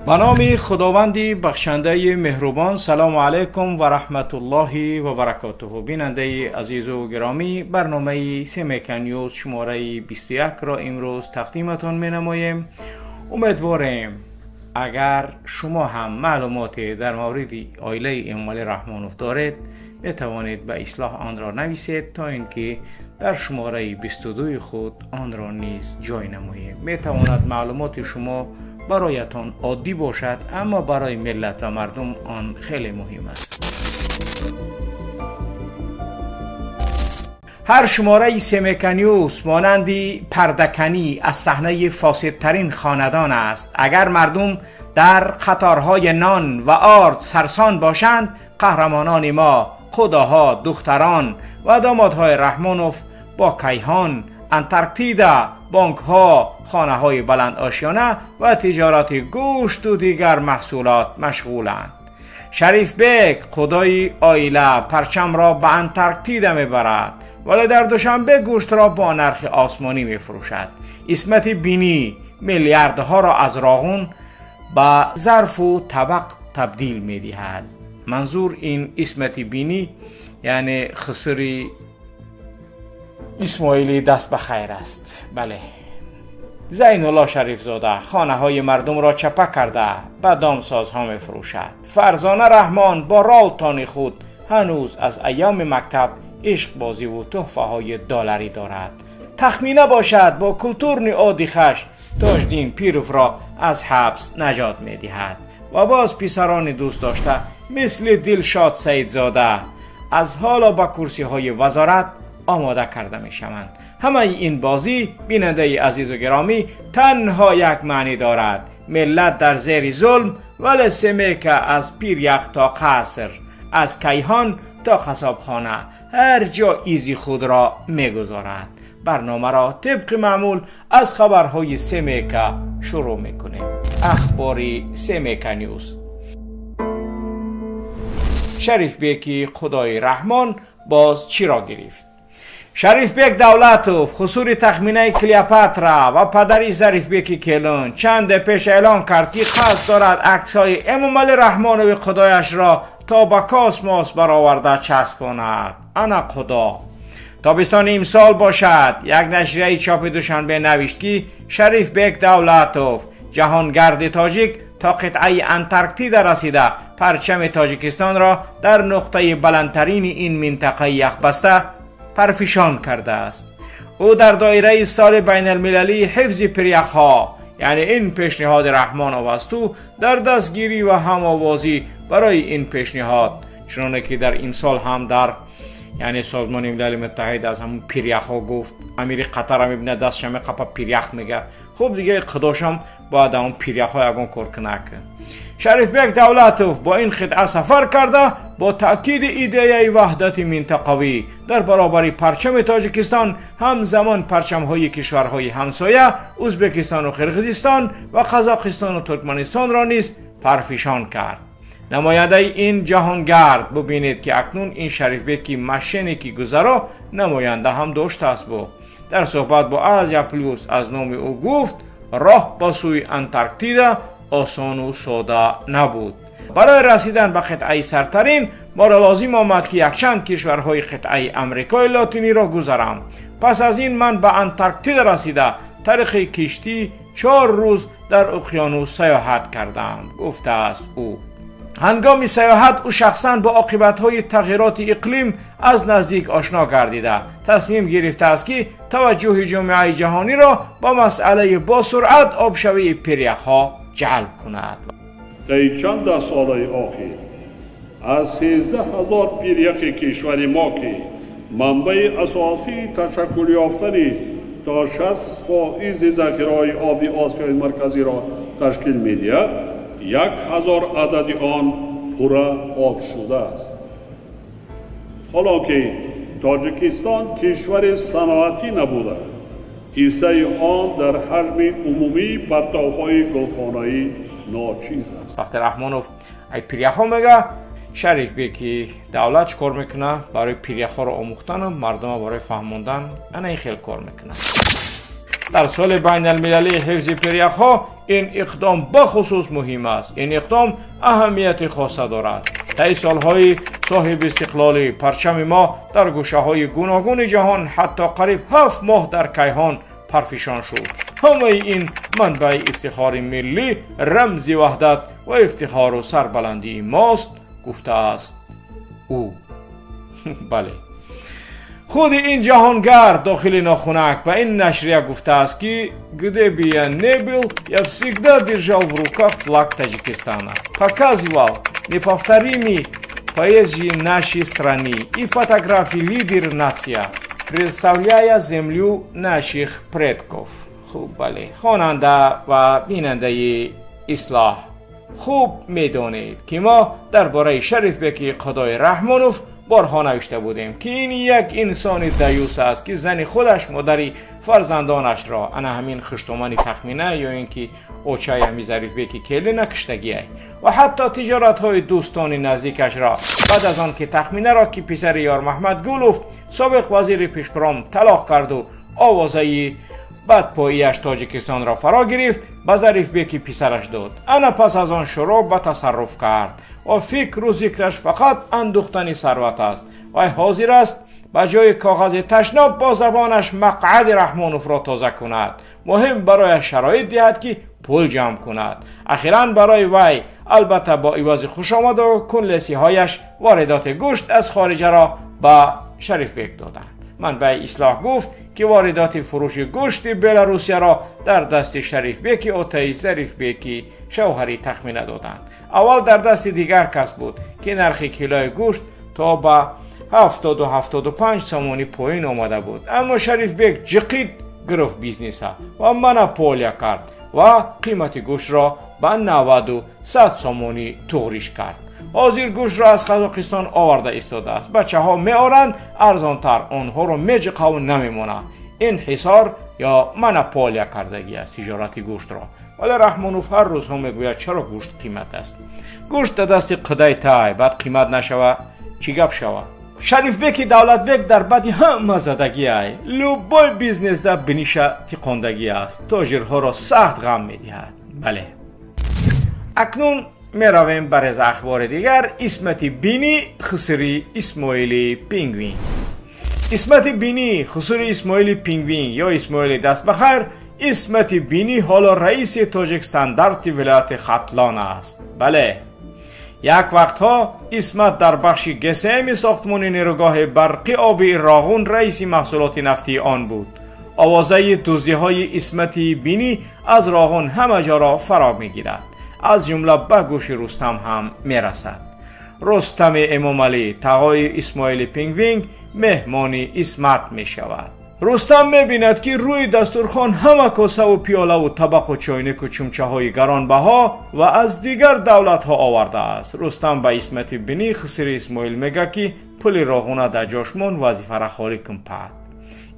به نام خداوندی بخشنده مهربان. سلام علیکم و رحمت الله و برکاته. بیننده عزیز و گرامی، برنامه سیمیکا نیوز شماره 21 را امروز تقدیمتان می نماییم. امیدواریم اگر شما هم معلوماتی در مورد عائله اموال رحمانوف دارید می توانید به اصلاح آن را نویسید تا اینکه در شماره 22 خود آن را نیز جای نماییم. می تواند معلومات شما برایتان عادی باشد، اما برای ملت و مردم آن خیلی مهم است. هر شماره سیمیکا نیوز مانندی پردکنی از صحنه فاسدترین خاندان است. اگر مردم در قطارهای نان و آرد سرسان باشند، قهرمانان ما، خداها، دختران و دامادهای رحمانوف با کیهان، انتارکتیدا، بانک ها، خانه های بلند آشیانه و تجارت گوشت و دیگر محصولات مشغولند. شریف بیگ خدای عائله پرچم را به انتارکتیدا میبرد، ولی در دوشنبه گوشت را با نرخ آسمانی میفروشد. اسمت بینی میلیاردها را از راغون به ظرف و طبق تبدیل میدهد. منظور این اسمت بینی یعنی خسری اسماعیلی دست به خیر است. بله، زین الله شریف زاده خانه های مردم را چپه کرده به دامسازها می فروشد. فرزانه رحمان با رالتان خود هنوز از ایام مکتب عشق بازی و تحفه های دلاری دارد. تخمینه باشد با کلتور نعادی خش تاجدین پیروف را از حبس نجات می دهد و باز پسران دوست داشته مثل دلشاد سیدزاده از حالا با کرسی های وزارت آماده کرده می شوند. همه این بازی بیننده عزیز و گرامی تنها یک معنی دارد: ملت در زیر ظلم، ولی سیمیکا از پیریخ تا قصر، از کیهان تا قصابخانه هر جا ایزی خود را می گذارد. برنامه را طبق معمول از خبرهای سیمیکا شروع می کنیم. اخباری سیمیکا نیوز. شریف بیگ خدای رحمان باز چی را گرفت؟ شریف بیگ دولتوف خصوصی تخمینه کلیوپاترا و پدری ظریف بیگ کلون چند پیش اعلان کرد که قصد دارد عکس‌های امامعلی رحمانوی خدایش را تا به کاسموس برآورده چسباند. انا خدا. تابستان امسال باشد. یک نشریه چاپ دوشنبه نوشت که شریف بیگ دولتوف جهانگرد تاجیک تا قطعه انتارکتیدا رسیده پرچم تاجیکستان را در نقطه بلندترین این منطقه یخبسته پرفشان کرده است. او در دایره سال بین المللی حفظ پریخها، یعنی این پیشنهاد رحمانوف است، در دستگیری و هم‌آوازی برای این پیشنهاد، چنانه که در این سال هم در یعنی سازمان ملل متحد از همون پریخها گفت. امیر قطر هم میبینه دستشم قپا پریخ میگه. خب دیگه خداشم باید اون پریخها یکون کار کنه. شریف بیگ دولتوف با این خطعه سفر کرده با تأکید ایده وحدت منطقوی در برابر پرچم تاجیکستان همزمان پرچم های کشورهای همسایه ازبکستان و قرقیزستان و قزاقستان و ترکمنستان را نیز پرفشان کرد. نماینده این جهانگرد ببینید که اکنون این شریف بیگ ماشینی که گذرا نماینده هم داشته است. در صحبت با آزیا پلوس از نام او گفت راه به سوی انتارکتیدا آسان و ساده نبود. برای رسیدن به قطعه سرترین ما را لازم آمد که یک چند کشورهای قطعه امریکای لاتینی را گذرم. پس از این من به انتارکتیدا رسیده طریق کشتی 4 روز در اقیانوس سیاحت کردم، گفته است او. هنگام سیاحت او شخصا با عاقبت‌های تغییرات اقلیم از نزدیک آشنا گردیده تصمیم گرفته است که توجه جامعه جهانی را با مسئله با سرعت آبشوی پریخها جلب کند. طی چند سال اخیر از 13,000 پریخ کشور ما که منبع اساسی تشکل یافتن تا 60% ذخیره‌های آبی آسیای مرکزی را تشکیل می‌دهد، 1,000 عدد آن پر آب شده است. حالا که تاجیکستان کشور صنعتی نبوده، حصه آن در حجم عمومی پرتوهای گلخانه‌ای ناچیز است. وقتی رحمانوف ای پریخها میگه، شریف بیگ دولت چه کار میکنه؟ برای پریخها رو آموختن، مردم برای فهموندن این خیلی کار میکنه. در سال بین المللی حفظ پریخ‌ها این اقدام بخصوص مهم است. این اقدام اهمیت خاصه دارد. طی سالهای صاحب استقلال پرچم ما در گوشه‌های گوناگون جهان حتی قریب 7 ماه در کیهان پرفشان شد. همه این منبع افتخار ملی، رمز وحدت و افتخار و سربلندی ماست، گفته است او. بله، خود این جهانگر داخل ناخونک به این نشریه گفته است که где бы я не был, я всегда держал в руках флаг Таджикистана. Показывал неповторимые поэзии нашей страны и фотографии лидер нации, представляя землю наших предков. خوب بله، خواننده و بیننده اصلاح خوب میدانید که ما درباره شریف بک خدای رحمانوف بارها نوشته بودیم که این یک انسان دیوس است که زن خودش مادری فرزندانش را انا همین خشتومانی تخمینه یا اینکه اوچای همی ظریف بکی کلی نکشتگیه و حتی تجارت های دوستان نزدیکش را بعد از آن که تخمینه را که پسر یار محمد گلوف سابق وزیر پیشبرام طلاق کرد و آوازه بعد پاییش تاجیکستان را فرا گرفت به ظریف بکی پسرش داد. انا پس از آن شروع به تصرف کرد و فکر و ذکرش فقط اندوختن ثروت است و حاضر است به جای کاغذ تشناب با زبانش مقعد رحمانوف را تازه کند. مهم برای شرایط دهد که پول جمع کند. اخیراً برای وی البته با عوض خوش آمد و کنلسی هایش واردات گوشت از خارج را به شریف بک دادند. منبع اصلاح گفت که واردات فروش گوشت بلاروسیا را در دست شریف بک اوتای ظریف بک شوهری تخمینه دادند. اول در دست دیگر کس بود که نرخ کیلوی گوشت تا به 70 و 75 سامانی پایین آمده بود، اما شریف بک جقید گرفت بیزنس و مناپولیا کرد و قیمت گوشت را به 90 و 100 سامانی تغریش کرد. حاضر گوشت را از قزاقستان آورده ایستاده است. بچه ها می آرند ارزانتر، آنها را میجقه و نمیمونه. این حصار یا مناپولیا کردگی است تجارت گوشت را. ولی رحمانوف هر روز هم میگوید چرا گوشت قیمت است. گوشت دست قدای تای بعد قیمت نشوه چی گپ شوه. شریف بک دولت بک در بعد همه زدگی ای لوبای بیزنس در بنیشه تقاندگی است. تاجرها را سخت غم میدهد. بله، اکنون می رویم بر از اخبار دیگر. اسمت بینی خسری اسماعیل پینگوین. اسمت بینی خسری اسماعیل پینگوین یا اسماعیل دست بخیر، اسمت بینی حالا رئیس تاجیکستان در ولایت ختلان است. بله، یک وقتها اسمت در بخش گسیم ساختمان نیروگاه برقی آبی راغون رئیس محصولات نفتی آن بود. آوازه دزدی های اسمت بینی از راغون همه جا را فرا می گیرد، از جمله به گوش رستم هم می رسد. رستم امام علی تقای اسماعیل پینگوین مهمان اسمت می شود. رستم می بیند که روی دسترخوان همه کاسه و پیاله و طبق و چاینک و چمچه های گرانبها و از دیگر دولت ها آورده است. رستم به اسمت بینی خسر اسماعیل میگه که پول راغونه در جاشمون وظیفه را خالی کن پد.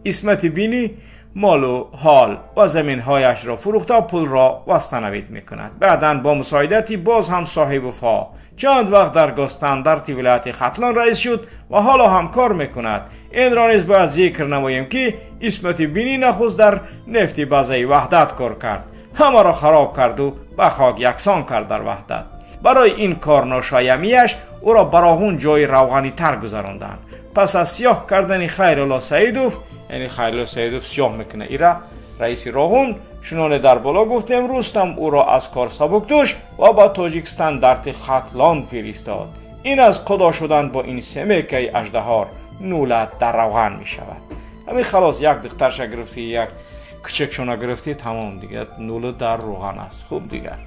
اسمت بینی مال و حال و زمین هایش را فروخته پول را وستنوید می کند. بعداً با مساعدتی باز هم صاحب وفا چند وقت در گاستاندارت ولایت ختلان رئیس شد و حالا هم کار می کند. این را نیز باید ذکر نماییم که اسمت بینی نخست در نفت بازه وحدت کار کرد، همه را خراب کرد و به خاک یکسان کرد در وحدت. برای این کار ناشایمیش او را براغون جای روغنی تر گذراندند. پس از سیاه کردن خیرالله سعیدوف، یعنی خیرالله سعیدوف سیاه میکنه ایرا رئیس راغون، چنانه در بالا گفتیم رستم او را از کار سبک دوش و با تاجیکستان در ختلان فرستاد. این از خدا شدن با این سمکه اژدهار نولت در روغن می شود. همین خلاص یک دخترش گرفتی، یک کچکشون گرفتی، تمام دیگه نولت در روغن است. خوب دیگر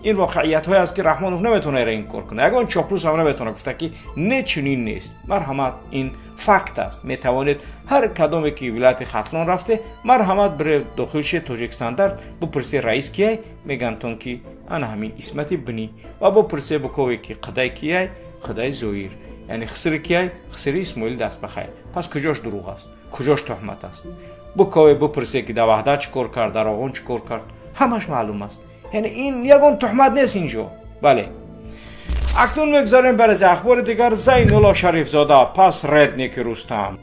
این واقعیت های است که رحمانوف نمیتونه این کار کنه. اگر اون چاپلوس هم نمیتونه گفته که نه چنین نیست. مرحمت این فکت است. میتوانید هر کدومی که ولایت ختلان رفته مرحمت بر داخلش تاجیکستان در بپرسی رئیس کیه، میگن تون که انا همین اسمت بنی و بپرسی بکوی که قدای کیه، قدای زویر، یعنی خسر کیه، خسر اسماعیل دست بخیر. پس کجاش دروغ است، کجاش تهمت است؟ بکوی بپرسی که در وحدت چیکار کرد، در آغون چیکار کرد، همش معلوم است. یعنی این یگان تهمت نیست اینجا. بله، اکنون میگذاریم برای اخبار دیگر. زین الله شریف زاده پس رد نیک رستم.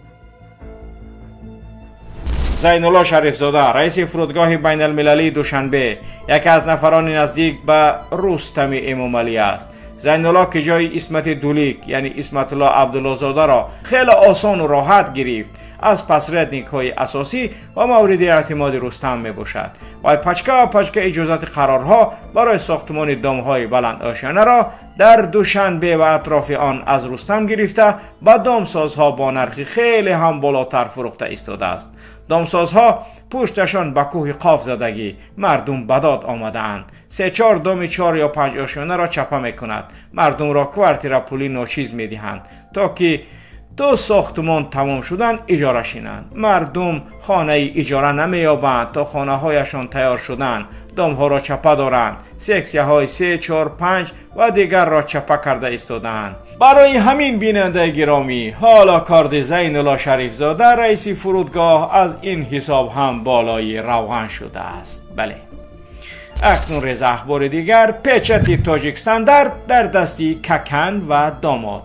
زین الله شریف زاده رئیس فرودگاه بین المللی دوشنبه یکی از نفران نزدیک به رستم امامعلی است. زین الله که جای اسمت دولیک یعنی اسمت الله عبدالله زاده را خیلی آسان و راحت گرفت، از پسرد های اساسی و مورد اعتماد رستم می باشد. و پچکه اجازت قرارها برای ساختمان دامهای بلند آشیانه را در دوشنبه و اطراف آن از رستم گرفته به دامسازها با نرخی خیلی هم بالاتر فروخته ایستاده است. دامسازها پشتشان به کوه قاف زدگی مردم بداد آمدند. 3-4 دام 4 یا 5 آشیانه را چپه می کند. مردم را کوارتیر پولی ناچیز می دهند تا که دو ساختمان تمام شدن اجاره شینند. مردم خانه اجاره نمی یابند تا خانه هایشان تیار شدن. دام ها را چپه دارند. سکسیه های 3، 4، 5 و دیگر را چپه کرده ایستادند. برای همین بیننده گرامی، حالا کارد زین الله شریف زاده رئیس فرودگاه از این حساب هم بالای روغن شده است. بله. اکنون رز اخبار دیگر، پیچتی تاجیکستان در دستی ککن و داماد.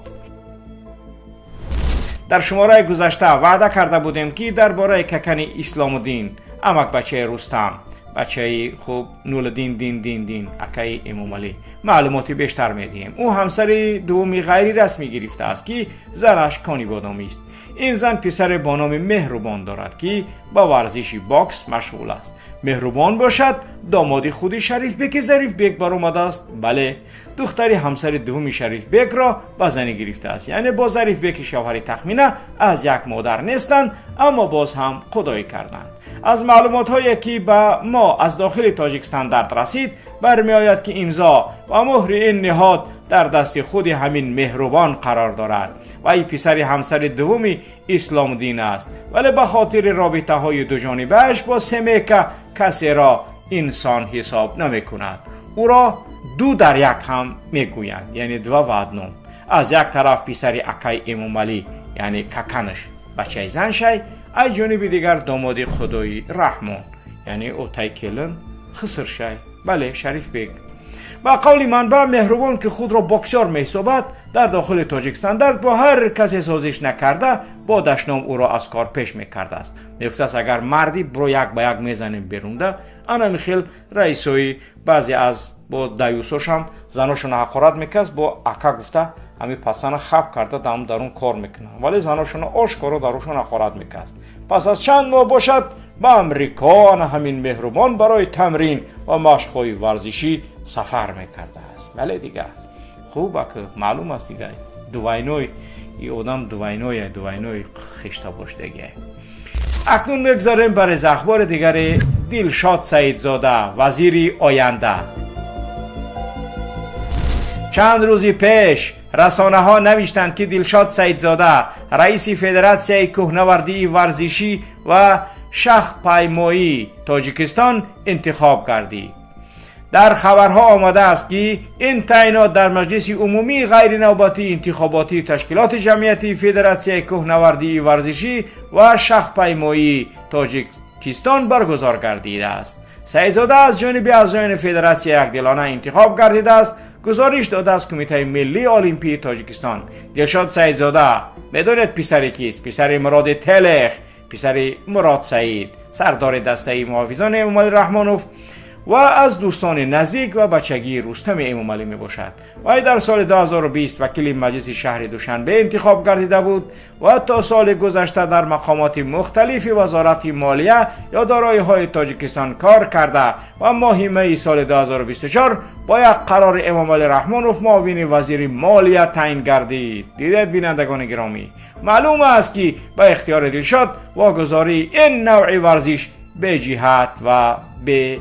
در شماره گذشته وعده کرده بودیم که درباره ککن اسلام الدین امک بچه رستم، بچه خوب نورالدین اکای امامعلی معلوماتی بیشتر میدیم. او همسر دومی غیر رسمی گرفته است که زنش کانی بادامی است. این زن پسر با نام مهربان دارد که با ورزش باکس مشغول است. مهربان باشد داماد خودی شریف بیگ ظریف بیگ برآمده است. بله، دختری همسر دومی شریف بیگ را با زنی گرفته است. یعنی با ظریف بیگ شوهری تخمینه از یک مادر نیستند، اما باز هم خدایی کردند. از معلومات هایی که به ما از داخل تاجیکستان رسید برمی آید که امضا و مهر این نهاد در دست خود همین مهربان قرار دارد و این پسر همسر دومی اسلام الدین است، ولی به خاطر رابطه های دو جانبه‌اش با سمیکا کسی را انسان حساب نمی کند. او را دو در یک هم می گویند، یعنی دو ودنام. از یک طرف پسر اکای امامعلی یعنی ککنش بچه زن شای، از جانب دیگر داماد خدای رحمان یعنی اوتای کلن خسر شای. بله، شریف بیگ. با قول منبع مهربان که خود را بکسور می‌حسابد در داخل تاجیکستان با هر کسی سازش نکرده با دشنام او را از کار پیش می‌کرده است. می‌گفته است اگر مردی برو یک به یک میزنیم بیرونده، انا میخیل رئیسوی بعضی از با دایوسوش هم زناشون حقارت میکرد. با اکا گفته همین پسان خب کرده دام درون کار میکنن، ولی زناشون آشکارا دروشون حقارت میکرد. پس از چند ماه باشد به امریکا همین مهربان برای تمرین و مشق‌های ورزشی سفر میکرده است. بله دیگه، خوبه که معلوم است دیگه دوینوی ای آدم دوینوی خشته باش دیگه. اکنون میگذاریم برای اخبار دیگر. دلشاد سعیدزاده وزیر آینده. چند روزی پیش رسانه ها نوشتند که دلشاد سعیدزاده رئیس فدراسیون کوهنوردی ورزشی و شخ پیمایی تاجیکستان انتخاب گردید. در خبرها آمده است که این تعیینات در مجلس عمومی غیر نوبتی انتخاباتی تشکیلات جمعیتی فدراسیون کوهنوردی ورزشی و شخ پیمایی تاجیکستان برگزار گردیده است. سعیدزاده از جانب اعضایان فدراسیون یکدلانه انتخاب گردیده است. گزارش داده از کمیته ملی المپی تاجیکستان. دلشاد سعیدزاده میدونید پسر کیست؟ پسر مراد تلخ، پسر مراد سعید، سردار دسته محافظان امامعلی رحمانوف و از دوستان نزدیک و بچگی رستم امامعلی می باشد. و در سال 2020 وکیل مجلس شهر دوشنبه انتخاب گردیده بود و تا سال گذشته در مقامات مختلف وزارت مالیه یا دارایی‌های تاجیکستان کار کرده و ماه می سال 2024 با یک قرار امامعلی رحمانوف معاون وزیر مالیه تعیین گردید. دیدید بینندگان گرامی، معلوم است که به اختیار دلشاد واگذاری این نوع ورزش به جهت و به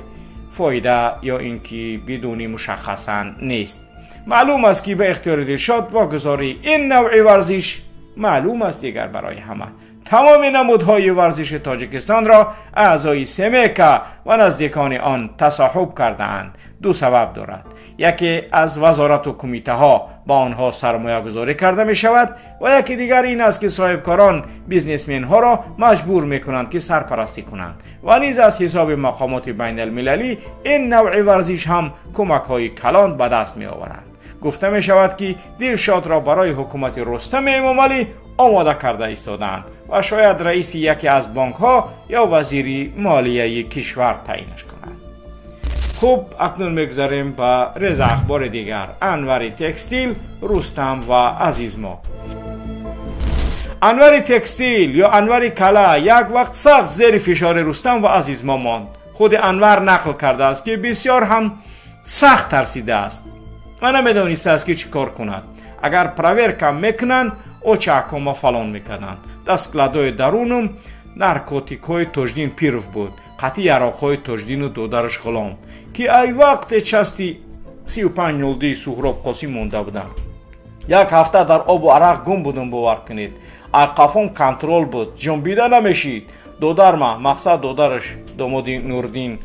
فایده یا اینکه بدون مشخصا نیست. معلوم است که به اختیار دلشاد واگذاری این نوع ورزش معلوم است دیگر برای همه. تمام نمودهای ورزش تاجیکستان را اعضای سمیکا و نزدیکان آن تصاحب کردند. دو سبب دارد. یکی از وزارت و کمیته ها با آنها سرمایه گذاری کرده می شود و یکی دیگر این است که صاحبکاران بیزنسمن ها را مجبور می کنند که سرپرستی کنند و نیز از حساب مقامات بین المللی این نوع ورزش هم کمک های کلان به دست می آورند. گفته می شود که دلشاد را برای حکومت رستم امامعلی آماده کرده ایستادند و شاید رئیس یکی از بانک ها یا وزیری مالیه کشور تعیینش کنند. خوب، اکنون میگذاریم به ریز اخبار دیگر. انور تکستیل، رستم و عزیز ما. انور تکستیل یا انور کلا یک وقت سخت زیر فشار رستم و عزیز ما ماند. خود انور نقل کرده است که بسیار هم سخت ترسیده است و نمیدانسته است که چی کار کند. اگر پرویرکا میکنند او چاکوما فلان میکنند. دستکلادای درونم نارکوتیکای تجدین پیرو بود. قطعی یراقهای تجدین و دودرش غلام که ای وقت چستی 35 نولدی سهراب قاسی مونده بودند. یک هفته در آب و عرق گم بودم، باور کنید. قفام کنترل بود، جنبیده نمیشید. دودرما مقصد دودرش دامادی نوردین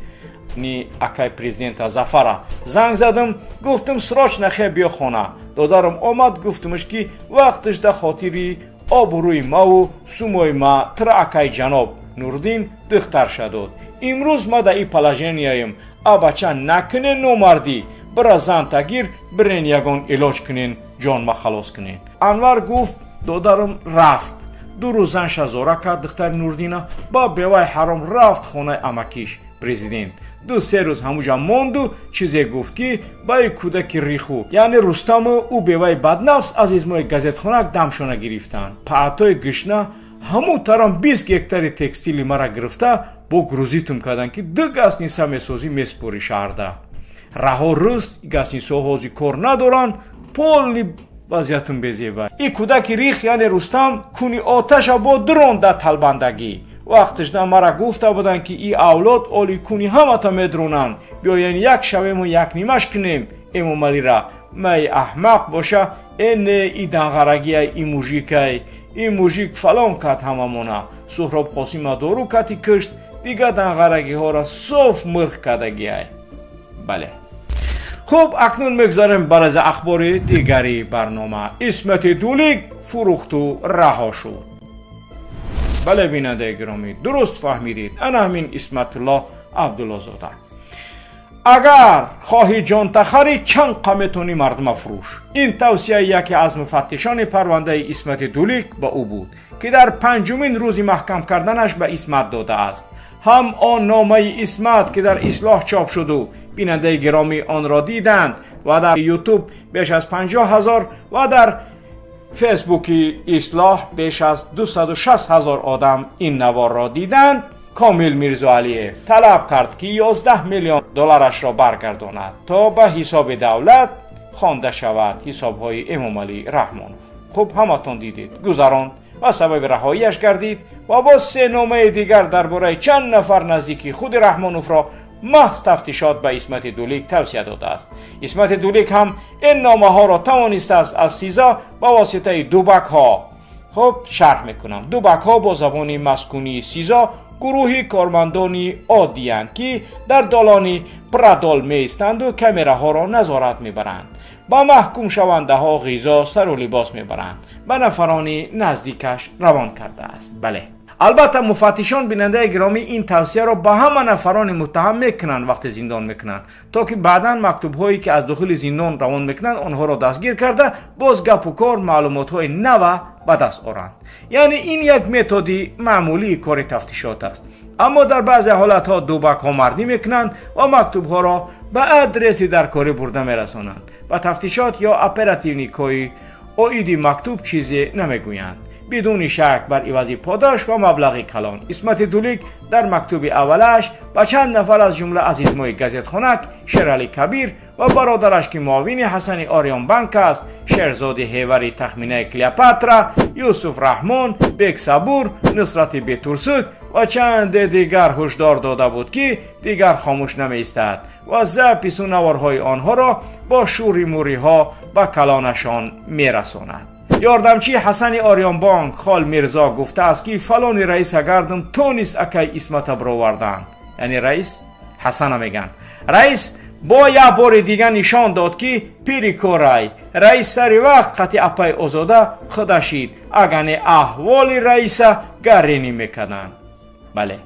نی اکای پرزیدنت زفره زنگ زدم، گفتم سراچ نخه بیا خانه. دودرم آمد، گفتمش که وقتش ده خاطری آبروی ما و سوموی ما تر اکای جناب نوردین دختر شد. امروز ما در ای پلاژنیایم. بچه نکنین نومردی، برا زن تگیر برین یگان علاج کنین، جان ما خلاص کنین. انور گفت دودرم رفت. 2 روز زن شزاره کرد دختر نوردینه، با بیوای حرام رفت خونه امکیش پرزیدنت. 2-3 روز همونجا موند و چیزی گفت که با یک کودک ریخو یعنی رستم و او بیوای بدنفس از ازمای گازت خونک دمشونه گرفتن. پاعتای گشنه همون ترام 20 گکتر تکستیلی مرا گرفته با گروزیتون کردن که 2 گاسنیسا میسوزی میسپوری شهرده. رها رست گاسنیسا هازی کار ندارن، پولی وضعیتون بزیبه. این کودک ریخ یعنی رستم کنی آتش با درون در تلبندگی. وقتش ده مرا گفته بودن که ای اولاد اولی کنی همه تا میدرونن، بیاین یک شویم و یک نیمش کنیم. ایمو مالی را مای احمق باشه ای دنغرگی ای موژیک این موژیک فلان کد همه مونه. سهراب قاسم دارو کتی کشت، دیگه دنغرگی ها را صاف مرخ کدگی ای. بله. خوب، اکنون میگذاریم برای اخبار دیگری برنامه. اسمت دولیک فروخت و رها شد. بله بیننده گرامی، درست فهمیدید. انا همین اسمت الله عبدالله زاده. اگر خواهی جان تخری چند قمتونی مردم فروش. این توصیه یکی از مفتشان پرونده اسمت دولیک با او بود که در 5مین روزی محکم کردنش به اسمت داده است. هم آن نامه اسمت که در اصلاح چاپ شد و بیننده گرامی آن را دیدند و در یوتیوب بیش از 50,000 و در فیسبوکی اصلاح بیش از 260,000 آدم این نوار را دیدند. کامل میرزا علیف طلب کرد که 11 میلیون دلارش را برگرداند تا به حساب دولت خوانده شود، حسابهای امام علی رحمانوف. خب همتون دیدید، گذران و سبب رهاییش گردید و با 3 نامه دیگر درباره چند نفر نزدیکی خود رحمانوف را محض تفتیشات به اسمت دولیک توصیه داده است. اسمت دولیک هم این نامه ها را توانسته است از سیزا با واسطه دوبک ها. خب شرح میکنم. دوبک ها با زبان مسکونی سیزا گروهی کارمندانی عادی اند که در دالانی پرادال می ایستند و کامره ها را نظارت میبرند. با محکوم شونده ها غذا، سر و لباس میبرند. به نفرانی نزدیکش روان کرده است. بله. البته مفتشان بیننده گرامی این توصیه را به همه نفران متهم میکنند وقت زندان میکنند تا که بعدا مکتوب هایی که از داخل زندان روان میکنند آنها را دستگیر کرده باز گپ و کار معلومات های نو به دست آورند. یعنی این یک متدی معمولی کار تفتیشات است. اما در بعضی حالت ها دوبک ها مردی میکنند و مکتوب ها را به ادرسی در کاری برده میرسانند. به تفتیشات یا اپراتیونیکای اویدی مکتوب چیزی نمیگویند. بدون شک بر عوض پاداش و مبلغ کلان. اسمت دولیک در مکتوب اولش با چند نفر از جمله عزیزمای گازت خونک، شیرعلی کبیر و برادرش که معاون حسن آریان بانک است، شهرزاد هیوری تخمینه کلیاپاترا، یوسف رحمان، بیگ صبور، نصرت بیتورسک و چند دیگر هشدار داده بود که دیگر خاموش نمی ایستد و ضبط نوارهای آنها را با شوری موری ها به کلانشان می رساند. یاردمچی حسن آریان بانک خال میرزا گفته است که فلان رئیس گردم تونیس اکی اسمت برآوردن. یعنی رئیس حسن میگن. رئیس با یک بار دیگه نشان داد که پیری کورای رئیس سری وقت قطعی اپای ازاده خودشید اگنه احوال رئیس گرینی میکنن. بله.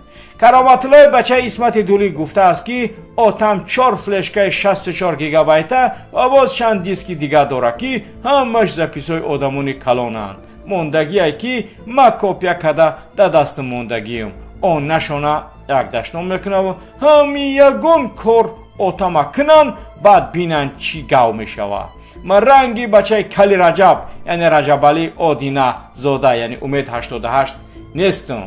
کرامتالله بچه اسمت دولی گفته است که آتم 4 فلشکای 64 گیگابایت و باز چند دیسکی دیگه داره که همش زپیسای آدمونی کلانند. موندگی ای که ما کپیا کده در دست موندگیم آن نشانه یک دشتم میکنه و همی یگون کار آتما کنن بعد بینن چی گاو میشوه. من رنگی بچه کلی رجب یعنی رجب علی آدینه زاده یعنی امید 88 نیستم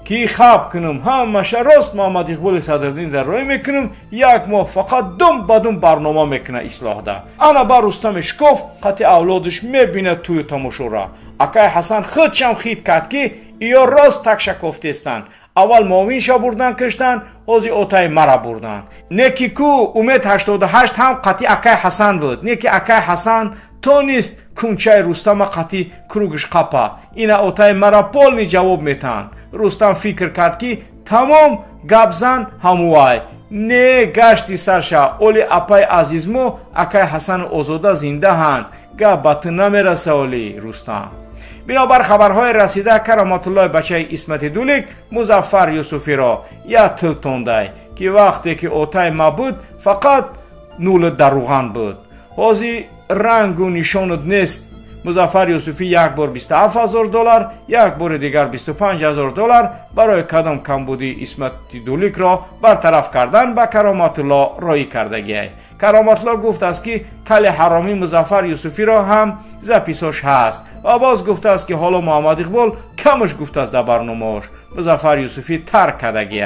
که خواب کنم همشه راست محمد اقبال صدرالدین در روی میکنم یک ماه فقط دم بدون برنامه میکنه اصلاح ده. انا با رستم شکوف قطع اولادش میبینه توی تماشا را. اکای حسن خودشم خید کرد که یا راست تک شکفتستن. اول ماوینشا بردن کشتن اوزی اوتای مرا بردن. نیکی کو امید 88 هم قطع اکای حسن بود. نیکی اکای حسن تو نیست کنچه رستم قطعی کروگش قپا اینا اوتای مرا پولنی جواب میتن. رستم فکر کرد که تمام گبزن هموای نه گشتی سرشا اولی اپای عزیزمو اکای حسن اوزوده زنده هند گب بط نمیرسه اولی رستم. بنابر خبرهای رسیده کرامتالله بچه اسمت دولیک مظفر یوسفی را یا تل تونده که وقتی که اوتای ما بود فقط نول دروغان بود. حاضی رنگ و نشانت نیست. مظفر یوسفی یک بار 27,000 دلار یک بار دیگر 25,000 دلار برای کدام کمبودی اسمت دولیک را برطرف کردن به کرامتالله رای کردگی. کرامتالله گفت است که کل حرامی مظفر یوسفی را هم زپیساش هست و باز گفته است که حالا محمد اقبال کمش گفته است در برنامه‌اش. مظفر یوسفی ترک کردگی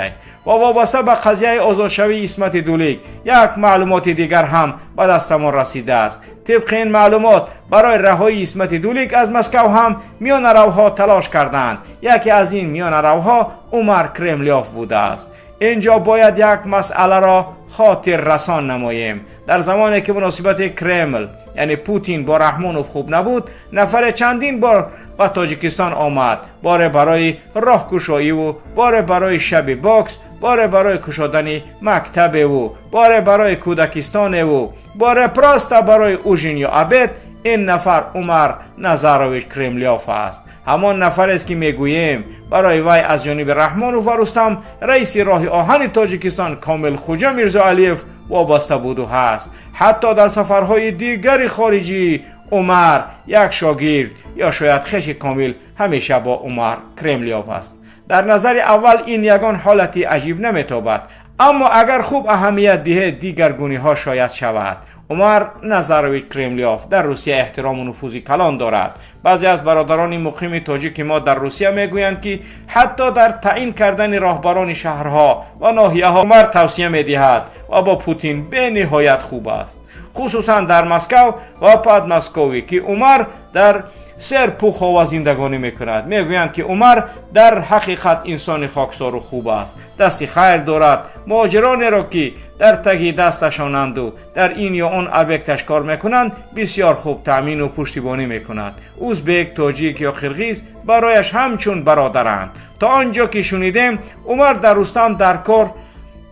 و وابسته به قضیه آزادشوی اسمت دولیک یک معلومات دیگر هم به دستمان رسیده است. طبق این معلومات برای رهایی اسمت دولیک از مسکو هم میان روها تلاش کردند. یکی از این میان روها عمر کرملیوف بوده است. اینجا باید یک مسئله را خاطر رسان نماییم. در زمانی که مناسبت کرمل یعنی پوتین با رحمانوف خوب نبود، نفر چندین بار به تاجیکستان آمد، باره برای راهگشایی و باره برای شب باکس، باره برای کشادن مکتب و باره برای کودکستان و باره پراستا برای اوژین یا عبید. این نفر عمر نظرویچ کرملیوف است. همان نفر است که میگوییم برای وی از جانب رحمانوف و رستم رئیس راه آهن تاجیکستان کامل خوجا میرزا علیف وابسته بود و هست. حتی در سفرهای دیگری خارجی عمر یک شاگرد یا شاید خویش کامل همیشه با عمر کرملیوف است. در نظر اول این یگان حالتی عجیب نمیتابد، اما اگر خوب اهمیت دهید دیگرگونی ها شاید شود. عمر نظرویچ کرملیوف در روسیه احترام و نفوذی کلان دارد. بعضی از برادران مقیم تاجیک ما در روسیه میگویند که حتی در تعیین کردن راهبران شهرها و ناحیه ها عمر توصیه میدهد و با پوتین به نهایت خوب است، خصوصا در مسکو و پاد مسکوی که عمر در سر پوخ و زندگانی میکند. میگویند که عمر در حقیقت انسان خاکسار و خوب است، دستی خیر دارد. مهاجرانی را که در تگی دستشانند و در این یا آن ابیکتش کار میکنند بسیار خوب تامین و پشتیبانی میکند. ازبک، تاجیک یا قرغیز برایش همچون برادرند. تا آنجا که شنیدیم عمر در رستم در کار،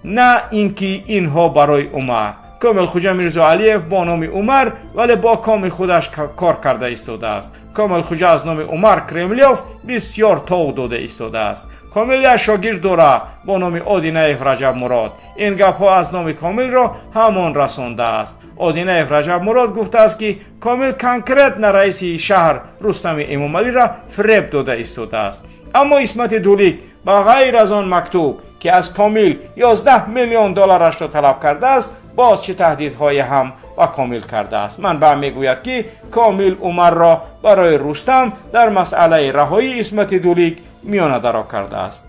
نه اینکه اینها برای عمر. کامل خوجا میرزا علیف با نام عمر ولی با کام خودش کار کرده ایستاده است. کامل خوجا از نام عمر کرملیوف بسیار طوق داده ایستاده است. کامل یک شاگرد داره با نام آدینه رجب مراد. این گپ ها از نام کامل را همان رسانده است. آدینه رجب مراد گفته است که کامل کنکرت نه رئیس شهر رستم امامعلی را فریب داده ایستاده است. اما اسمت دولیک با غیر از آن مکتوب که از کامل 11 میلیون دلارش را طلب کرده است، باز چه تهدیدهای هم و کامل کرده است. منبع میگوید که کامل عمر را برای رستم در مسئله رهایی اسمت دولیک میانه درا کرده است.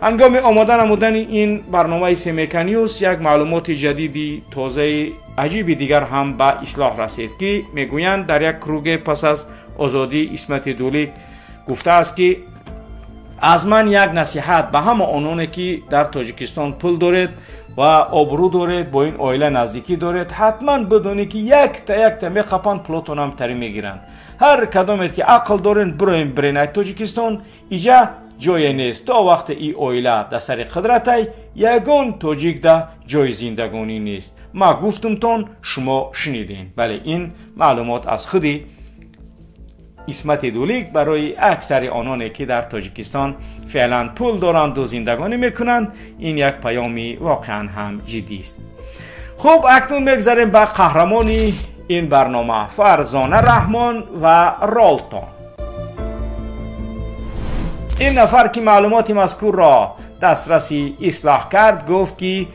هنگام آماده نمودن این برنامه سیمیکا نیوز یک معلومات جدیدی تازه عجیبی دیگر هم به اصلاح رسید که میگویند در یک کروگ پس از آزادی اسمت دولیک گفته است که از من یک نصیحت به همه آنانی که در تاجیکستان پول دارید و آبرو دارید، با این عائله نزدیکی دارید، حتما بدونید که یک تا میخپن پلوتون هم تری میگیرن. هر کدامید که عقل دارین برین تاجیکستان اینجا جای نیست. تا وقت این عائله در سر قدرت یگان تاجیک ده جای زندگانی نیست. ما گفتم تون شما شنیدین. بله این معلومات از خودی اسمت دولیک برای اکثر آنانی که در تاجیکستان فعلا پول دارند و زندگانی میکنند این یک پیامی واقعا هم جدی است. خب اکنون میگذاریم به قهرمانی این برنامه، فرزانه رحمان و رالتون. این نفر که معلومات مذکور را دسترسی اصلاح کرد گفت که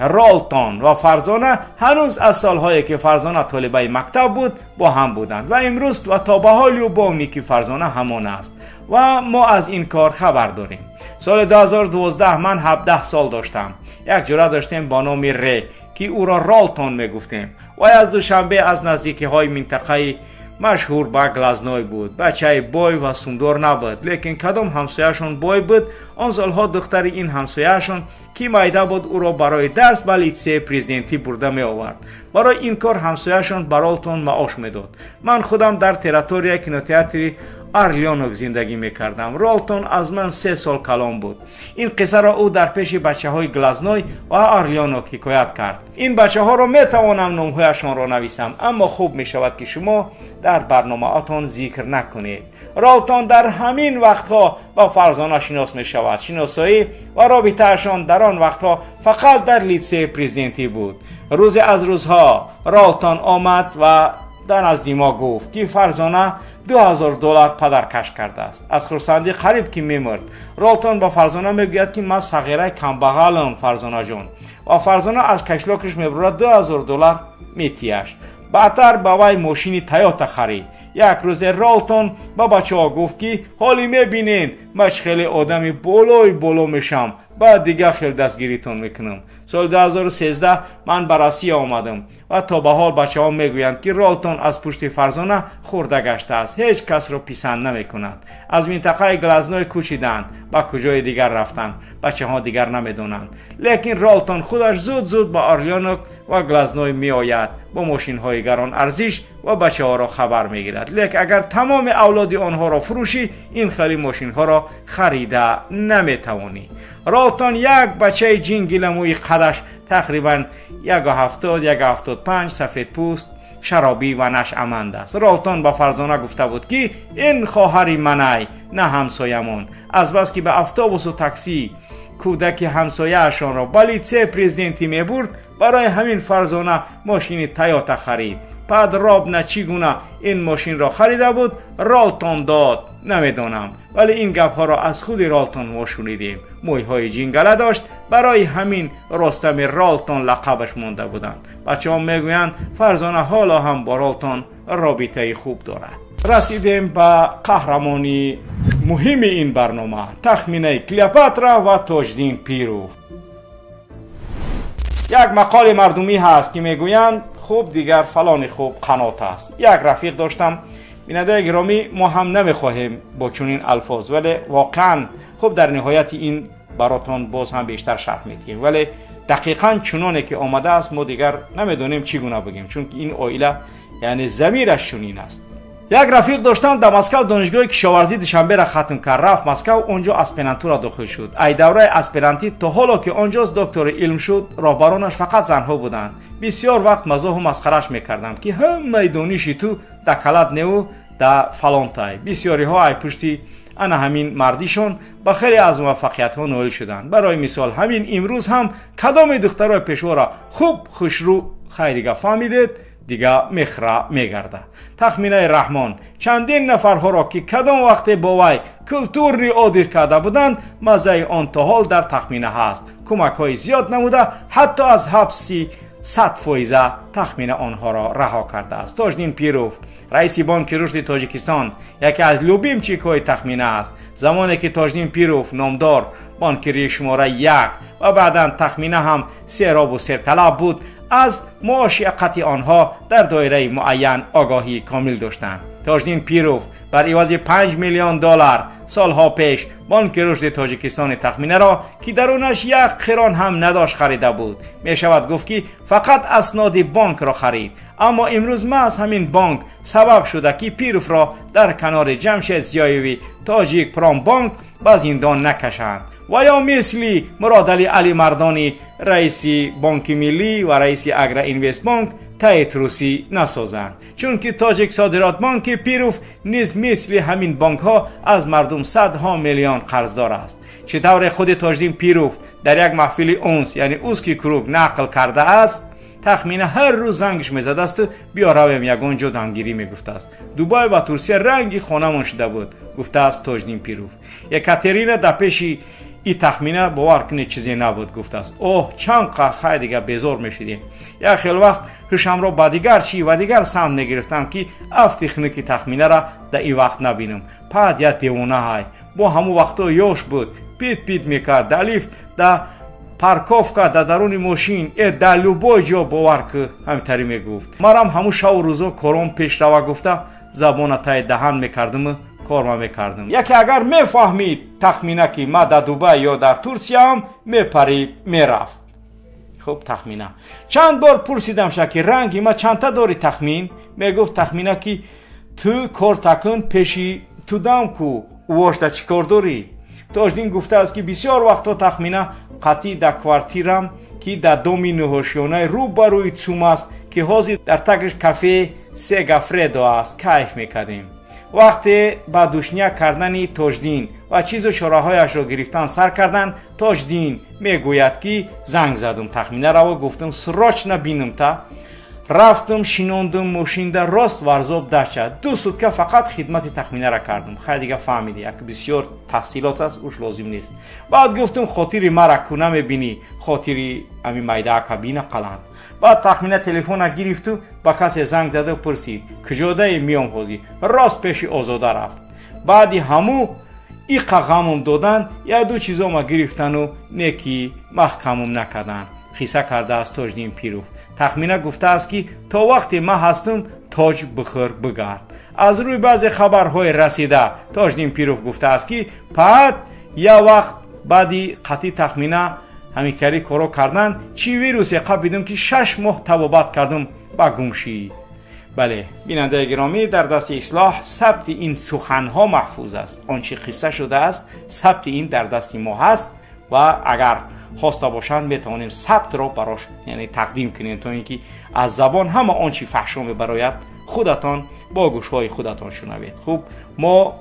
رالتون و فرزانه هنوز از سالهایی که فرزانه طالبه مکتب بود با هم بودند و امروز و تا به حال با اونی که فرزانه همان است و ما از این کار خبر داریم. سال 2012 من 17 سال داشتم. یک جوره داشتیم با نام که او را رالتون میگفتیم و از دوشنبه از نزدیکی های منطقه مشهور به گلازنوی بود. بچه بای و سندور نبود، لیکن کدام همسایه‌شون بای بود. آن سالها دختر این همسایه‌شون که مایده بود او را برای درس به لیسه پرزیدنتی برده می آورد. برای این کار همسایه‌شون به رالتون معاش میداد. من خودم در تریتوریا کینوتئاتر آرلیانوک زندگی میکردم. رالتون از من 3 سال کلان بود. این قصه را او در پیش بچه های گلازنوی و آرلیانوک حکایت کرد. این بچه ها را میتوانم نامهایشان را نویسم، اما خوب میشود که شما در برنامه اتون ذکر نکنید. رالتون در همین وقتها با فرزانه شناس میشود. شناسایی و رابطهشان در آن وقتها فقط در لیسه پرزیدنتی بود. روز از روزها رالتون آمد و در نزد ما گفت که فرزانه $2000 پدرکش کرده است. از خرسندی قریب که میمرد رالتون با فرزانه میگوید که من صغیره کمبغلم فرزانه جان، و فرزانه از کشلاکش میبرد $2000 میتیش. بعدتر با وی ماشینی تویوتا خرید. یک روز رالتون با بچه ها گفت که حالی میبینین من خیلی آدمی بالا میشم، بعد دیگه خیلی دستگیریتون میکنم. سال 2013 من به روسیه آمدم و تا به حال بچه ها میگویند که رالتون از پشت فرزانه خورده گشته است. هیچ کس را پسند نمی کند. از منطقه گلازنوی کوچیدند، با کجای دیگر رفتند، بچه ها دیگر نمیدونند. لیکن رالتون خودش زود به آرلیانوک و گلازنوی می آید با ماشین های گران ارزش و بچه ها را خبر می گیرد. لیکن اگر تمام اولاد آنها را فروشی این خیلی ماشین ها را خریده نمی توانی. رالتون یک بچه جنگیلموی قدش تقریبا 1.70-1.75 سفید پوست، شرابی و نشأمند است. رالتون با فرزانه گفته بود که این خواهری منای نه همسایمون. از بس که به اتوبوس و تاکسی کودک همسایه‌شان را به لیسه پرزیدنتی میبرد، برای همین فرزانه ماشین تویوتا خرید. بعد راب چگونه این ماشین را خریده بود رالتون داد نمیدونم، ولی این گپ ها را از خود رالتون ما شنیدیم. مویهای جنگله داشت، برای همین رستم رالتون لقبش مونده بودند. بچه ها میگویند فرزانه حالا هم با رالتون رابطه خوب دارد. رسیدیم به قهرمانی مهم این برنامه، تخمینه کلیوپاترا و تاجدین پیروف. یک مقال مردمی هست که میگویند خوب دیگر فلان خوب قنات است. یک رفیق داشتم، بیننده گرامی، ما هم نمیخواهیم با چنین الفاظ، ولی واقعا خب در نهایت این براتون باز هم بیشتر شرح میدیم، ولی دقیقاً چنانه که آمده است ما دیگر نمیدونیم چگونه بگیم، چون که این عائله یعنی ضمیرش چنین است. یک رفیق داشتم در مسکو دانشگاه کشاورزی دوشنبه را ختم کرد، رفت مسکو، اونجا اسپرانتو داخل شد. ای دوره اسپرانتی تا حالا که اونجاست دکتر علم شد، راهبرانش فقط زنها بودند. بسیار وقت مزاح و مسخرهش میکردم که هم میدونیشی تو در کلد نو در فلانتای. بسیاری ها ای پشتی انا همین مردیشون با خیلی از موفقیت ها نائل شدند. برای مثال همین امروز هم کدام دخترای پیشوا را خوب خوشرو خیریگه فهمیدید دیگه مخره میگرده. تخمینه رحمان چندین نفرها را که کدام وقت با وی کلتور عادی کرده بودند مزه آن تا حال در تخمینه هست. کمک های زیاد نموده، حتی از حبسی 100% تخمینه آنها را رها کرده است. تاجدین پیروف رئیس بانک رشد تاجیکستان یکی از لوبیم چیک‌های تخمینه است. زمانی که تاجدین پیروف نامدار بانکری شماره 1 و بعداً تخمینه هم سیراب و سرطلب بود، از معاشقت آنها در دایره معین آگاهی کامل داشتند. تاجدین پیروف بر عوض $5 میلیون سالها پیش بانک رشد تاجیکستان تخمینه را که درونش یک خیران هم نداشت خریده بود. می شود گفت که فقط اسناد بانک را خرید، اما امروز محض همین بانک سبب شده که پیروف را در کنار جمشید زیایوی تاجیک پرام بانک به زندان نکشند. و یا مثلی مراد علی مردانی رئیس بانک ملی و رئیس اگرا اینوست بانک تایید روسی نسازند، چون که تاجیک صادرات بانک پیروف نیز مثل همین بانک ها از مردم صدها میلیون قرضدار است. چطور خود تاجدین پیروف در یک محفل اونس یعنی اوسکی کروگ نقل کرده است، تخمینه هر روز زنگش میزد است بیا رویم یگانجا دمگیری میگفته است. دوبای و ترکیه رنگی خانمان شده بود گفته است تاجدین پیروف. یکاترینا در پیشی این تخمینه باور کنید چیزی نبود گفته است. اوه چند قخه دیگه بیزار میشدیم. یک خیلی وقت هوشم را با دیگر چی و دیگر سمت نگرفتم که افتخنکی تخمینه را در این وقت نبینم. بعد یک دیوانه های با همون وقتا یوش بود پیت میکرد در لیفت در پارکوفکا در درون ماشین در لوبای جا باور که همینطوری میگفت. مرام همون شب و روزا کارم پیش روا گفته زبان تای دهن میکردم کار میکردم. یکی اگر میفهمید تخمینه که ما در دوبای یا در ترکیه هم میپرید میرفت. خب تخمینه چند بار پرسیدم که رنگی ما چند تا داری تخمین؟ میگفت تخمینه که تو کار تکن پیشی تو دم کو واشتا چی کار داری؟ تاجدین گفته است که بسیار وقتا تخمینه قطعی در کوارتیرم که در دومی نهوشیانه رو بروی چوم است که حاضر در تکش کافه سه گفردو است کیف میکردیم. وقتی با دوشنیا کردن تاجدین و چیز و شورهایش را گرفتن سر کردن، تاجدین میگوید که زنگ زدم تخمینه را و گفتم سراچ نبینم تا رفتم شیناندم ماشین در راست ورزاب داشت 2 سوتکه فقط خدمت تخمینه را کردم. خیلی دیگه فهمیدی یک بسیار تفصیلات است اوش لازم نیست. بعد گفتم خاطری مرا کنه میبینی خاطری امی میده کابینه قلند. بعد تخمینه تلفن گرفت و با کسی زنگ زده و پرسید کجاده میام حاضی راست پیش آزاده رفت. بعدی همو ای قغمم دادن یا 2 چیزا ما گرفتن و نیکی محکمم نکردن. خیسه کرده است تاجدین پیروف. تخمینه گفته است که تا وقتی ما هستم تاج بخیر بگرد. از روی بعضی خبرهای رسیده تاجدین پیروف گفته است که بعد یا وقت بعدی قطعی تخمینه همیکاری کارو کردن چی ویروسی قبیدم که 6 ماه تبابت کردم با گمشی. بله بیننده گرامی در دست اصلاح ثبت این سخنها محفوظ است. آنچه قصه شده است ثبت این در دست ما هست و اگر خواسته باشند میتونیم ثبت را براش یعنی تقدیم کنیم تا اینکه از زبان همه آنچه فحشام برایت خودتان با گوشهای خودتان شنوید. خوب ما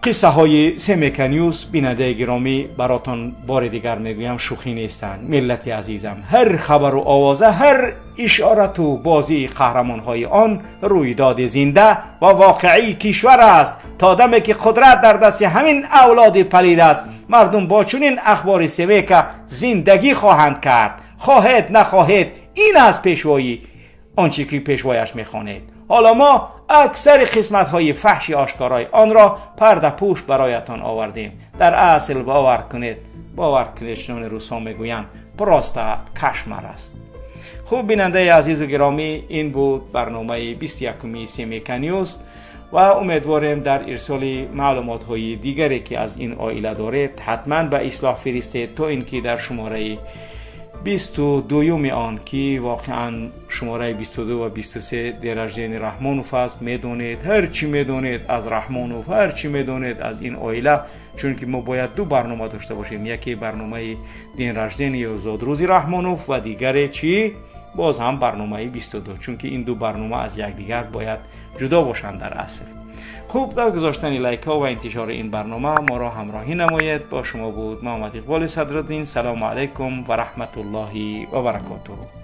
قصه های سمیکا نیوز بیننده گرامی براتان بار دیگر میگویم شوخی نیستند. ملت عزیزم هر خبر و آوازه هر اشارت و بازی قهرمان های آن رویداد زنده و واقعی کشور است. تا دمی که قدرت در دست همین اولاد پلید است مردم با چنین اخبار سمیکا زندگی خواهند کرد. خواهید نخواهید این از پیشوایی آنچه که پیشوایش میخوانید. حالا ما اکثر قسمت های فحشی آشکارای آن را پرده پوش برایتان آوردیم. در اصل باور کنید چون روسا میگویند پراستا کشمر است. خوب بیننده عزیز و گرامی این بود برنامه 21 سمیکا نیوز و امیدواریم در ارسال معلومات های دیگری که از این عائله دارید حتما به اصلاح فرستید تا اینکه در شماره 22 آن که واقعا شماره 22 و 23 درجه رحمانوف است میدونید هر چی میدونید از رحمانوف هر چی میدونید از این عائله چون که ما باید 2 برنامه داشته باشیم یکی برنامه دین رجدین یا زادروزی رحمانوف و دیگری چی باز هم برنامه 22 چون که این 2 برنامه از یکدیگر باید جدا باشند در اصل. خوب در گذاشتن لایک ها و انتشار این برنامه ما را همراهی نمایید. با شما بود محمد اقبال صدرالدین. سلام علیکم و رحمت الله و برکاته.